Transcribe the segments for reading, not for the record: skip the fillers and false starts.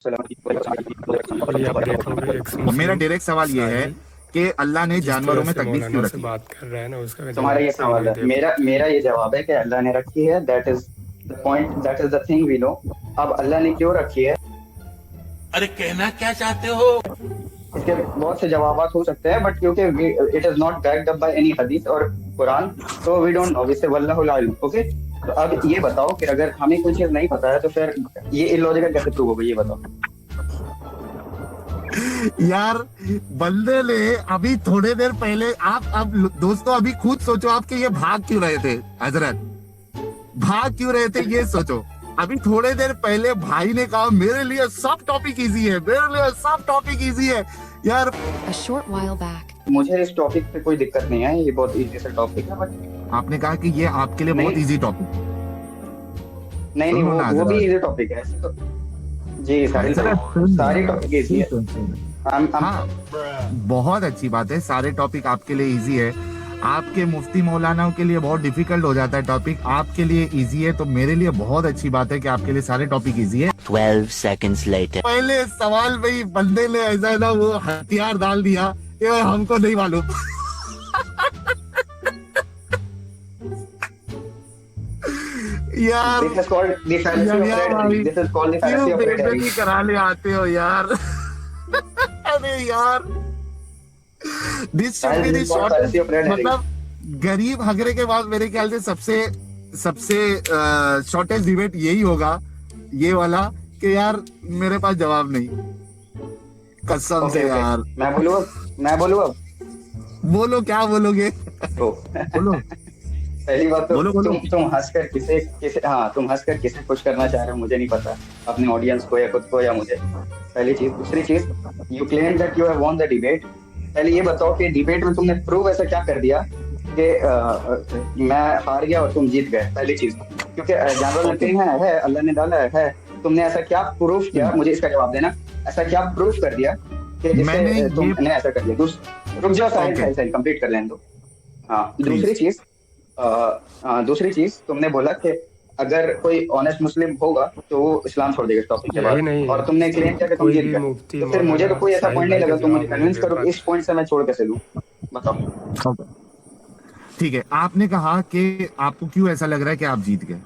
ये आप देखोगे एक मेरा मुस्लिम डायरेक्ट सवाल ये है शायरी कि अल्लाह ने जिस जानवरों तरह में से तकलीफ क्यों मौलाना से रखी? बात कर रहा है ना, उसका तुम्हारा जवाब ये कोई सवाल नहीं है, दे मेरा पाता। मेरा ये जवाब है कि अल्लाह ने रखी है। That is the point, that is the thing we know. अब अल्लाह ने क्यों रखी है, अरे कहना क्या चाहते हो? इसके बहुत से जवाब हो सकते हैं, बट क्योंकि it is not backed up by any हदीस और कुरान, तो वी डोंट नो, इससे वल्लाहुल आलिम। ओके, तो अब ये बताओ कि अगर हमें कोई चीज नहीं पता है तो फिर ये इलॉजिकल कैसे प्रूव होगा, ये बताओ। यार, बंदे ने अभी थोड़े देर पहले, आप अब दोस्तों अभी खुद सोचो, आपके ये भाग क्यों रहे थे? हजरत भाग क्यों रहे थे ये सोचो। अभी थोड़े देर पहले भाई ने कहा मेरे लिए सब टॉपिक इजी है, मेरे लिए सब टॉपिक इजी है। यार, A short while back, मुझे इस टॉपिक पे कोई दिक्कत नहीं है, ये बहुत इजी सा टॉपिक है, बट आपने कहा कि ये आपके लिए बहुत नहीं इजी टॉपिक। नहीं नहीं, सुनो ना वो भी हजरत, इजी टॉपिक है तो, जी सारी सारी टॉपिक इजी है। हाँ, बहुत अच्छी बात है, सारे टॉपिक आपके लिए इजी है। आपके मुफ्ती मौलानाओं के लिए बहुत डिफिकल्ट हो जाता है टॉपिक, आपके लिए इजी है, तो मेरे लिए बहुत अच्छी बात है कि आपके लिए सारे टॉपिक इजी है। 12 seconds later. पहले सवाल में ही बंदे ने ऐसा ना वो हथियार डाल दिया कि हमको नहीं मालूम। यार, This is called the fallacy of यार red भाई, herring. This is called the क्यों fallacy of red herring. बेइज्जती कराने आते हो यार? अरे यार, this should Guys, be this the is called shortest, fallacy of red herring. मतलब गरीब हगरे के बाद मेरे ख्याल से सबसे सबसे शॉर्टेस्ट डिबेट यही होगा, ये वाला, कि यार मेरे पास जवाब नहीं, कसम से Okay, यार। okay. मैं बोलूँ अब बोलो, क्या बोलोगे? तो बोलो पहली बात तो बोलो बोलो। तुम हंसकर किसे किसे हाँ, तुम हंसकर किसे खुश करना चाह रहे हो मुझे नहीं पता, अपने ऑडियंस को या खुद को या मुझे। पहली चीज। दूसरी चीज, you claim that you have won the debate. पहले ये बताओ कि डिबेट में तुमने प्रूव ऐसा क्या कर दिया कि मैं हार गया और तुम जीत गए। पहली चीज, क्योंकि जानवर में है, अल्लाह ने डाला है, तुमने ऐसा क्या प्रूफ किया, मुझे इसका जवाब देना। ऐसा क्या प्रूफ कर दिया कि जिससे तुमने ऐसा कर दिया। रुक जाओ, साइड कंप्लीट कर लेने दो। हाँ, दूसरी चीज तुमने बोला कि अगर कोई ऑनेस्ट मुस्लिम होगा तो वो इस्लाम छोड़ देगा टॉपिक के यही बाद, नहीं, और तुमने क्लेम किया कि तुम कोई जीत भी गए। मुफ्ती तो फिर मुझे तो कोई ऐसा मौलाना पॉइंट नहीं साहिब लगा, का तुम मुझे जवाब कन्विंस नहीं दे करो पाते। इस पॉइंट से मैं छोड़ कैसे लूं, बताओ। ठीक है, आपने कहा कि आपको क्यों ऐसा लग रहा है कि आप जीत गए।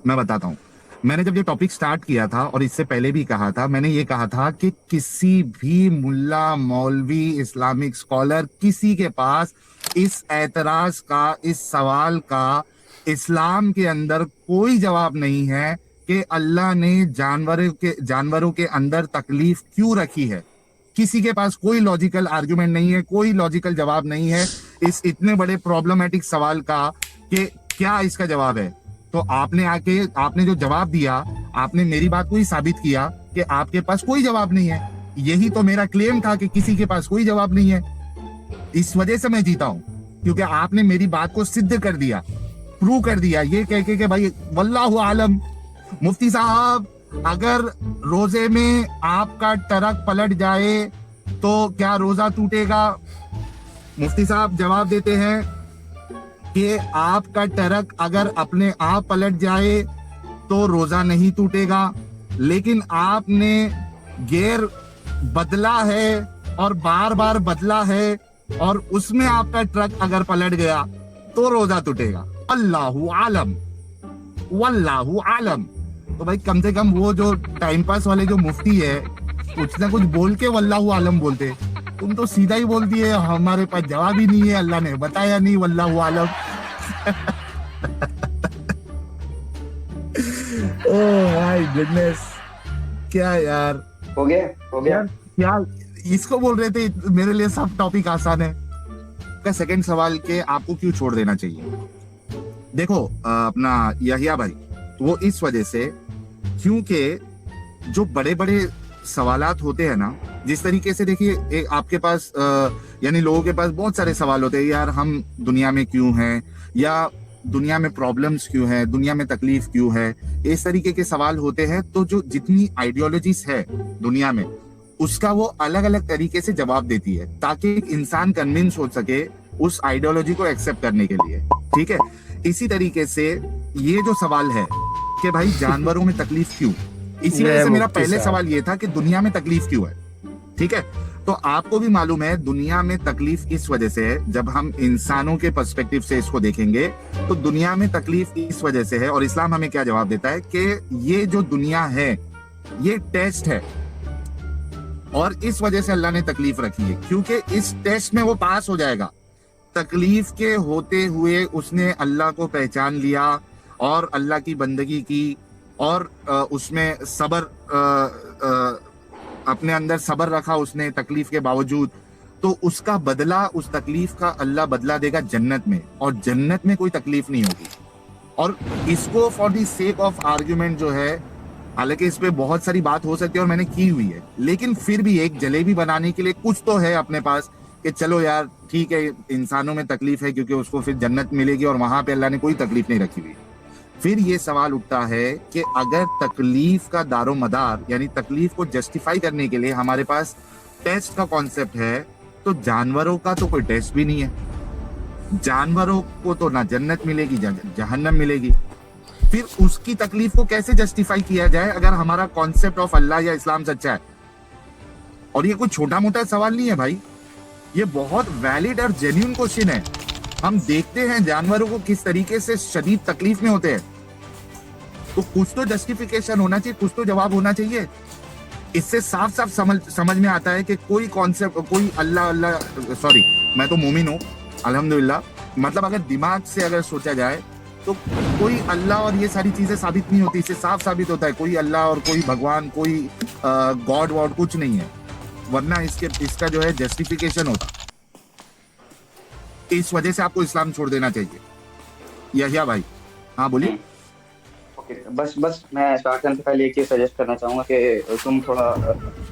मैं बताता हूँ। मैंने जब ये टॉपिक स्टार्ट किया था, और इससे पहले भी कहा था, मैंने ये कहा था कि किसी भी मुल्ला, मौलवी, इस्लामिक स्कॉलर, किसी के पास इस एतराज का, इस सवाल का इस्लाम के अंदर कोई जवाब नहीं है कि अल्लाह ने जानवरों के अंदर तकलीफ क्यों रखी है। किसी के पास कोई लॉजिकल आर्गुमेंट नहीं है, कोई लॉजिकल जवाब नहीं है इस इतने बड़े प्रॉब्लमेटिक सवाल का कि क्या इसका जवाब है। तो आपने जो जवाब दिया, आपने मेरी बात को ही साबित किया कि आपके पास कोई जवाब नहीं है। यही तो मेरा क्लेम था कि किसी के पास कोई जवाब नहीं है। इस वजह से मैं जीता हूं, क्योंकि आपने मेरी बात को सिद्ध कर दिया, प्रूव कर दिया, ये कह के कि भाई वल्लाहु आलम। मुफ्ती साहब, अगर रोजे में आपका टरक पलट जाए तो क्या रोजा टूटेगा? मुफ्ती साहब जवाब देते हैं कि आपका टरक अगर अपने आप पलट जाए तो रोजा नहीं टूटेगा, लेकिन आपने गियर बदला है और बार बार बदला है, और उसमें आपका ट्रक अगर पलट गया तो रोजा टूटेगा। अल्लाहु आलम, वल्लाहु आलम। तो भाई कम से कम वो जो टाइम पास वाले जो मुफ्ती है, कुछ ना कुछ बोल के वल्लाहु आलम बोलते। तुम तो सीधा ही बोल दिए हमारे पास जवाब ही नहीं है, अल्लाह ने बताया नहीं, वल्लाहु आलम। ओह माय गुडनेस, क्या यार, हो गया। क्या इसको बोल रहे थे मेरे लिए सब टॉपिक आसान है। का सेकंड सवाल के आपको क्यों छोड़ देना चाहिए। देखो अपना यहिया भाई, वो इस वजह से क्योंकि जो बड़े बड़े सवालात होते हैं ना, जिस तरीके से देखिए आपके पास यानी लोगों के पास बहुत सारे सवाल होते हैं, यार हम दुनिया में क्यों हैं, या दुनिया में प्रॉब्लम्स क्यों है, दुनिया में तकलीफ क्यों है, इस तरीके के सवाल होते हैं। तो जो जितनी आइडियोलॉजीज है दुनिया में, उसका वो अलग अलग तरीके से जवाब देती है, ताकि एक इंसान कन्विंस हो सके उस आइडियोलॉजी को एक्सेप्ट करने के लिए। ठीक है, इसी तरीके से ये जो सवाल है कि भाई जानवरों में तकलीफ क्यों, इसी ये वजह से मेरा मुफ्ती पहले साहब। सवाल ये था कि दुनिया में तकलीफ क्यों है। ठीक है, तो आपको भी मालूम है दुनिया में तकलीफ इस वजह से है, जब हम इंसानों के पर्सपेक्टिव से इसको देखेंगे तो दुनिया में तकलीफ इस वजह से है। और इस्लाम हमें क्या जवाब देता है कि ये जो दुनिया है ये टेस्ट है, और इस वजह से अल्लाह ने तकलीफ रखी है, क्योंकि इस टेस्ट में वो पास हो जाएगा। तकलीफ के होते हुए उसने अल्लाह को पहचान लिया और अल्लाह की बंदगी की, और उसमें सबर अपने अंदर सबर रखा उसने तकलीफ के बावजूद, तो उसका बदला, उस तकलीफ का अल्लाह बदला देगा जन्नत में, और जन्नत में कोई तकलीफ नहीं होगी। और इसको for the sake of argument जो है, हालांकि इस पे बहुत सारी बात हो सकती है और मैंने की हुई है, लेकिन फिर भी एक जलेबी बनाने के लिए कुछ तो है अपने पास कि चलो यार ठीक है, इंसानों में तकलीफ है क्योंकि उसको फिर जन्नत मिलेगी और वहां पे अल्लाह ने कोई तकलीफ नहीं रखी हुई। फिर ये सवाल उठता है कि अगर तकलीफ का दारो मदार यानी तकलीफ को जस्टिफाई करने के लिए हमारे पास टेस्ट का कॉन्सेप्ट है, तो जानवरों का तो कोई टेस्ट भी नहीं है। जानवरों को तो ना जन्नत मिलेगी जहन्नम मिलेगी, फिर उसकी तकलीफ को कैसे जस्टिफाई किया जाए अगर हमारा कॉन्सेप्ट ऑफ अल्लाह या इस्लाम सच्चा है। और ये कोई छोटा मोटा सवाल नहीं है भाई, ये बहुत वैलिड और जेन्युइन क्वेश्चन है। हम देखते हैं जानवरों को किस तरीके से शदीद तकलीफ में होते हैं, तो कुछ तो जस्टिफिकेशन होना चाहिए, कुछ तो जवाब होना चाहिए। इससे साफ साफ समझ में आता है कि कोई कॉन्सेप्ट, कोई अल्लाह सॉरी, मैं तो मोमिन हूँ अल्हम्दुलिल्लाह, मतलब अगर दिमाग से अगर सोचा जाए तो कोई अल्लाह और ये सारी चीजें साबित नहीं होती। इससे साफ साबित होता है कोई अल्लाह और कोई भगवान, कोई गॉड वॉड कुछ नहीं है, वरना इसका जो है जस्टिफिकेशन होता। इस वजह से आपको इस्लाम छोड़ देना चाहिए। यहिया भाई, हाँ बोलिए। ओके, बस मैं स्टार्ट करने से पहले एक चीज सजेस्ट करना चाहूंगा कि तुम थोड़ा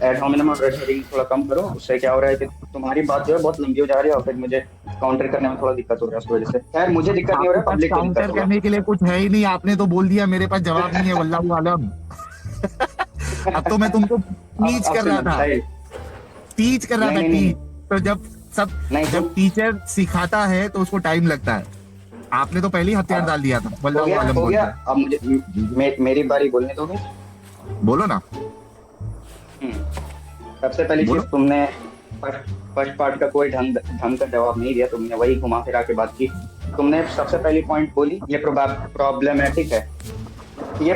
एड होमिनम और रेड हेरिंग थोड़ा कम करो। उससे क्या हो रहा है कि तुम्हारी बात जो है बहुत लंबी हो जा रही है और फिर मुझे काउंटर करने में थोड़ा दिक्कत हो रहा है उस वजह से। खैर मुझे दिक्कत नहीं हो रहा है, पब्लिक को दिक्कत काउंटर हो रहा करने के लिए कुछ है ही नहीं, आपने तो बोल दिया मेरे पास जवाब नहीं है, वल्लाहु आलम। अब तो मैं तुमको टीच कर रहा था, टीच कर रहा था, टीच। तो जब टीचर सिखाता है तो उसको टाइम लगता है। आपने तो पहले ही हथियार डाल दिया था। वल्लाहु आलम हो बोल गया। रहा अब मुझे मेरी बारी बोलने दोगे? है। बोलो ना। सबसे पहली बोलो। चीज, तुमने फर्स्ट पार्ट का कोई ढंग का जवाब नहीं दिया, तुमने वही घुमा फिरा के बात की। तुमने सबसे पहली पॉइंट बोली ये प्रॉब्लमेटिक है, ये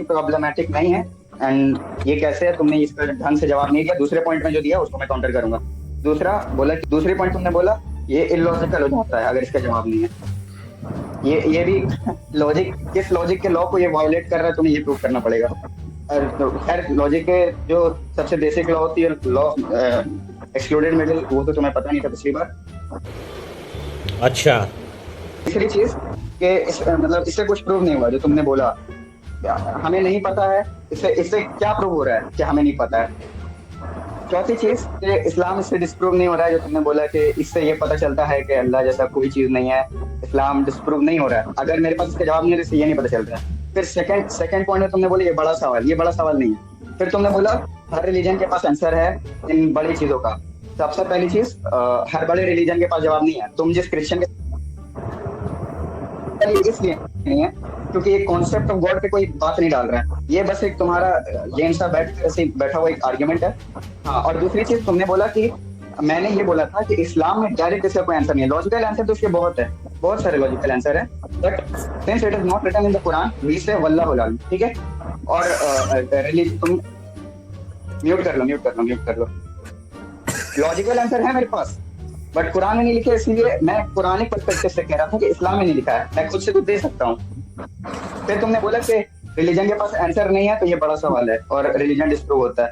प्रॉब्लमेटिक नहीं है। एंड ये कैसे है, तुमने इसका ढंग से जवाब नहीं दिया। दूसरे पॉइंट में जो दिया उसको मैं काउंटर करूंगा। दूसरी पॉइंट तुमने बोला ये इलॉजिकल हो जाता है अगर इसका जवाब नहीं है। ये भी लॉजिक, किस लॉजिक के लॉ को ये वायोलेट कर रहा है तुम्हें ये प्रूव करना पड़ेगा। खैर लॉजिक के जो सबसे बेसिक लॉ होती है, लॉ एक्सक्लूडेड मिडिल, वो तो तुम्हें पता नहीं था पिछली बार। अच्छा, तीसरी चीज कि मतलब इससे कुछ प्रूव नहीं हुआ जो तुमने बोला हमें नहीं पता है, इससे क्या प्रूव हो रहा है कि हमें नहीं पता है। चौथी चीज कि इस्लाम इससे डिस्प्रूव नहीं हो रहा है, जो तुमने बोला कि इससे ये पता चलता है कि अल्लाह जैसा कोई चीज नहीं है। इस्लाम डिस्प्रूव नहीं हो रहा है। अगर मेरे पास इसका जवाब नहीं है तो इससे ये नहीं पता चल रहा है। फिर सेकंड पॉइंट में तुमने बोला ये बड़ा सवाल नहीं है। फिर तुमने बोला हर रिलीजन के पास आंसर है इन बड़ी चीजों का। सबसे पहली चीज, हर बड़े रिलीजन के पास जवाब नहीं है। तुम जिस क्रिश्चियन के इसलिए नहीं है क्योंकि ये कॉन्सेप्ट ऑफ गॉड पे कोई बात नहीं डाल रहा है, ये बस एक तुम्हारा जेन सा बैठा हुआ एक आर्ग्यूमेंट है। हाँ, और दूसरी चीज तुमने बोला कि मैंने ये बोला था कि इस्लाम में डायरेक्ट इसका कोई आंसर नहीं है। लॉजिकल आंसर तो इसके बहुत सारे लॉजिकल आंसर है, but since it is not written in the Quran we say वल्लाहु अल्लाम, ठीक है। और तुम म्यूट कर लो। लॉजिकल आंसर है मेरे पास, बट कुरान में नहीं लिखे, इसलिए मैं कुरानिक पर्सपेक्टिव से कह रहा था कि इस्लाम में नहीं लिखा है। मैं खुद से तो दे सकता हूँ। फिर तुमने बोला कि रिलीजन के पास आंसर नहीं है तो ये बड़ा सवाल है और रिलीजन डिस्प्रूव होता है।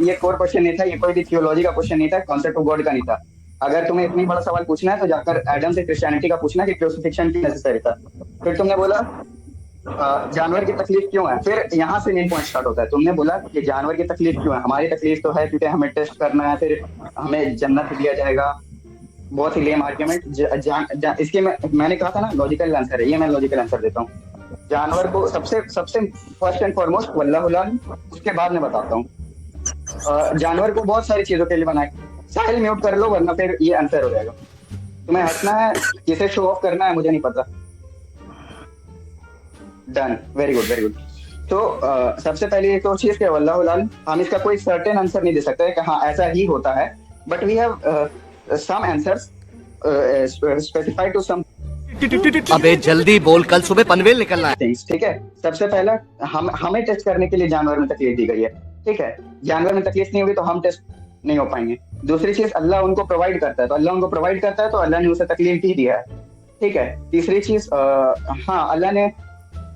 ये कोर क्वेश्चन नहीं था, ये कोई भी थियोलॉजी का क्वेश्चन नहीं था, कॉन्सेप्ट ऑफ गॉड का नहीं था। अगर तुम्हें इतनी बड़ा सवाल पूछना है तो जाकर एडम से क्रिश्चियनिटी का पूछना कि क्रूसिफिक्शन क्यों नेसेसरी था। फिर तुमने बोला जानवर की तकलीफ क्यों है। फिर यहाँ से मेन पॉइंट स्टार्ट होता है। तुमने बोला कि जानवर की तकलीफ क्यों है। हमारी तकलीफ तो है क्योंकि हमें टेस्ट करना है, फिर हमें जन्नत दिया जाएगा। बहुत ही लेम आर्ग्यूमेंट। इसके मैंने कहा था ना लॉजिकल आंसर है, ये मैं लॉजिकल आंसर देता हूँ। जानवर को सबसे फर्स्ट एंड फॉरमोस्ट वल्लाहु अल्लाम, उसके बाद मैं बताता हूँ। जानवर को बहुत सारी चीजों के लिए बनाए। साहिल म्यूट कर लो वरना फिर ये आंसर हो जाएगा। तुम्हें हंसना है, किसे शो ऑफ करना है मुझे नहीं पता। Done, very good. तो सबसे पहले एक तो चीज क्या वल्लाहु आलम, हम इसका कोई सर्टेन आंसर नहीं दे सकते कि हाँ ऐसा ही होता है, but we have some answers specified to some अबे जल्दी बोल, कल सुबह पनवेल निकलना है। थिंग्स। ठीक है, सबसे पहला हमें टेस्ट करने के लिए जानवर में तकलीफ दी गई है। ठीक है, जानवर में तकलीफ नहीं होगी तो हम टेस्ट नहीं हो पाएंगे। दूसरी चीज, अल्लाह उनको प्रोवाइड करता है, तो अल्लाह उनको प्रोवाइड करता है तो अल्लाह ने उसे तकलीफ ही दिया है। ठीक है, तीसरी चीज, हाँ अल्लाह ने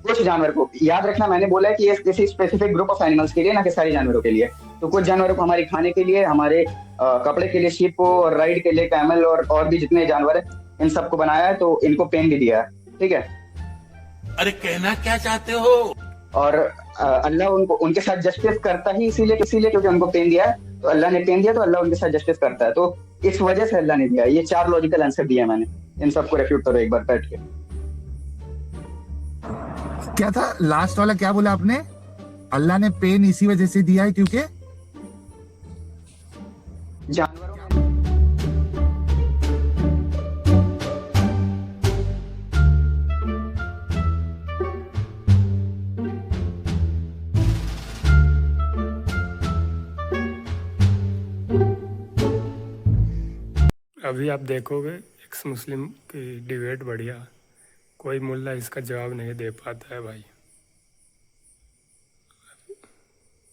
कुछ जानवर को, याद रखना मैंने बोला है कि ये किसी स्पेसिफिक ग्रुप ऑफ एनिमल्स के लिए, ना कि सारे जानवरों के लिए। तो कुछ जानवरों को हमारे खाने के लिए, हमारे कपड़े के लिए शीप को, और राइड के लिए कैमल, और भी जितने जानवर है इन सबको बनाया है, तो इनको पेन भी दिया है। ठीक है, अरे कहना क्या चाहते हो? और अल्लाह उनको उनके साथ जस्टिस करता ही इसीलिए क्योंकि उनको पेन दिया है, तो अल्लाह ने पेन दिया तो अल्लाह उनके साथ जस्टिस करता है, तो इस वजह से अल्लाह ने दिया। ये 4 लॉजिकल आंसर दिया मैंने, इन सबको रेफ्यूट करो एक बार बैठ के। क्या था लास्ट वाला, क्या बोला आपने? अल्लाह ने पेन इसी वजह से दिया है क्योंकि जानवरों अभी आप देखोगे एक्स मुस्लिम की डिबेट बढ़िया, कोई मुल्ला इसका जवाब नहीं दे पाता है भाई।